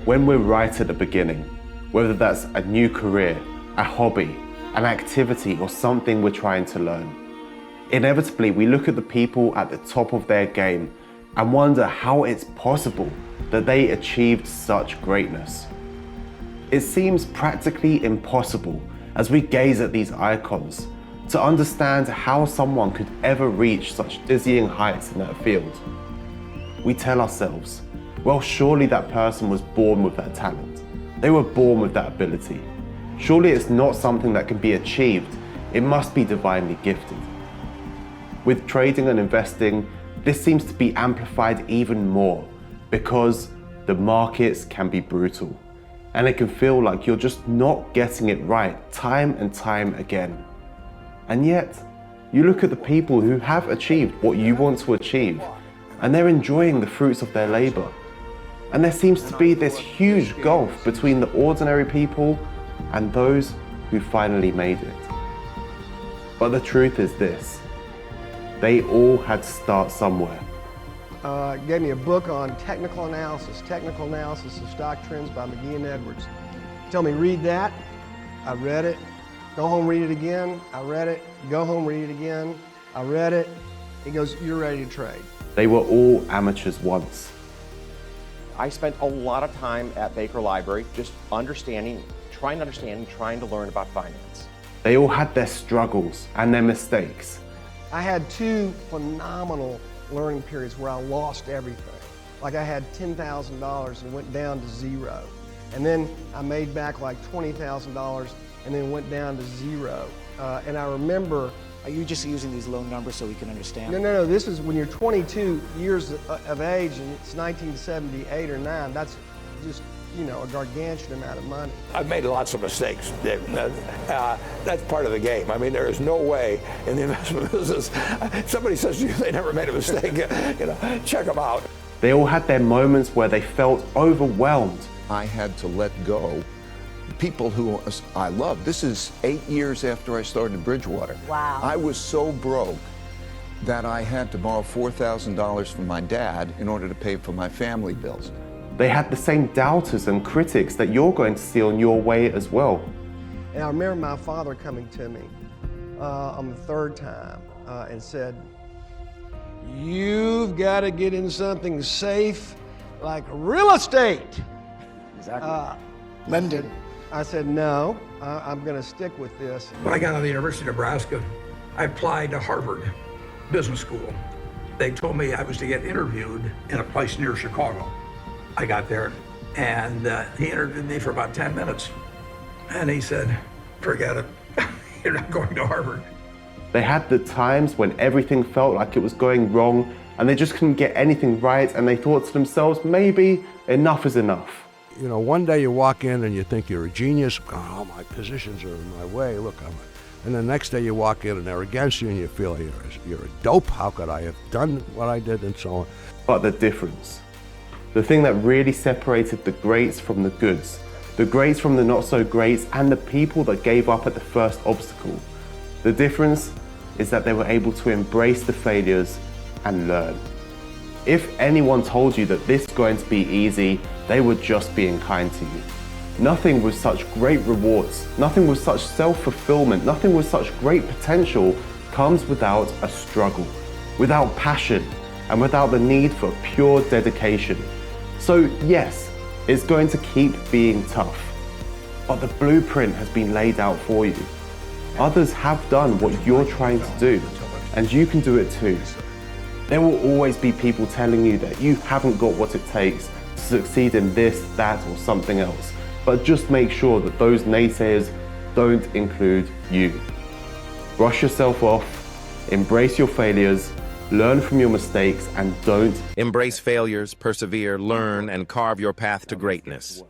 when we're right at the beginning, whether that's a new career, a hobby, an activity, or something we're trying to learn. Inevitably, we look at the people at the top of their game and wonder how it's possible that they achieved such greatness. It seems practically impossible as we gaze at these icons to understand how someone could ever reach such dizzying heights in that field. We tell ourselves, well, surely that person was born with that talent. They were born with that ability. Surely it's not something that can be achieved. It must be divinely gifted. With trading and investing, this seems to be amplified even more because the markets can be brutal and it can feel like you're just not getting it right time and time again. And yet, you look at the people who have achieved what you want to achieve and they're enjoying the fruits of their labor. And there seems to be this huge gulf between the ordinary people and those who finally made it. But the truth is this, they all had to start somewhere. Gave me a book on technical analysis of stock trends by McGee and Edwards. Tell me, read that. I read it. Go home, read it again. I read it. Go home, read it again. I read it. He goes, you're ready to trade. They were all amateurs once. I spent a lot of time at Baker Library just trying to learn about finance. They all had their struggles and their mistakes. I had two phenomenal learning periods where I lost everything. Like I had $10,000 and went down to zero. And then I made back like $20,000 and then went down to zero. And I remember... Are you just using these low numbers so we can understand? No. This is when you're 22 years of age and it's 1978 or 9. That's just, a gargantuan amount of money. I've made lots of mistakes, Dave. That's part of the game. I mean, there is no way in the investment business, somebody says to you they never made a mistake, check them out. They all had their moments where they felt overwhelmed. I had to let go people who I loved. This is 8 years after I started Bridgewater. Wow. I was so broke that I had to borrow $4,000 from my dad in order to pay for my family bills. They had the same doubters and critics that you're going to see on your way as well. And I remember my father coming to me on the third time and said, you've got to get in something safe like real estate. Exactly. London. I said, no, I'm going to stick with this. When I got out of the University of Nebraska, I applied to Harvard Business School. They told me I was to get interviewed in a place near Chicago. I got there and he interviewed me for about 10 minutes. And he said, forget it, you're not going to Harvard. They had the times when everything felt like it was going wrong and they just couldn't get anything right and they thought to themselves, maybe enough is enough. One day you walk in and you think you're a genius. Oh, my positions are in my way. Look, and the next day you walk in and they're against you and you feel you're a dope. How could I have done what I did and so on? But the difference, the thing that really separated the greats from the goods, the greats from the not so greats, and the people that gave up at the first obstacle, the difference is that they were able to embrace the failures and learn. If anyone told you that this is going to be easy, they were just being kind to you. Nothing with such great rewards, nothing with such self-fulfillment, nothing with such great potential comes without a struggle, without passion, and without the need for pure dedication. So yes, it's going to keep being tough, but the blueprint has been laid out for you. Others have done what you're trying to do, and you can do it too. There will always be people telling you that you haven't got what it takes to succeed in this, that, or something else. But just make sure that those naysayers don't include you. Brush yourself off, embrace your failures, learn from your mistakes, and don't embrace failures, persevere, learn, and carve your path to greatness.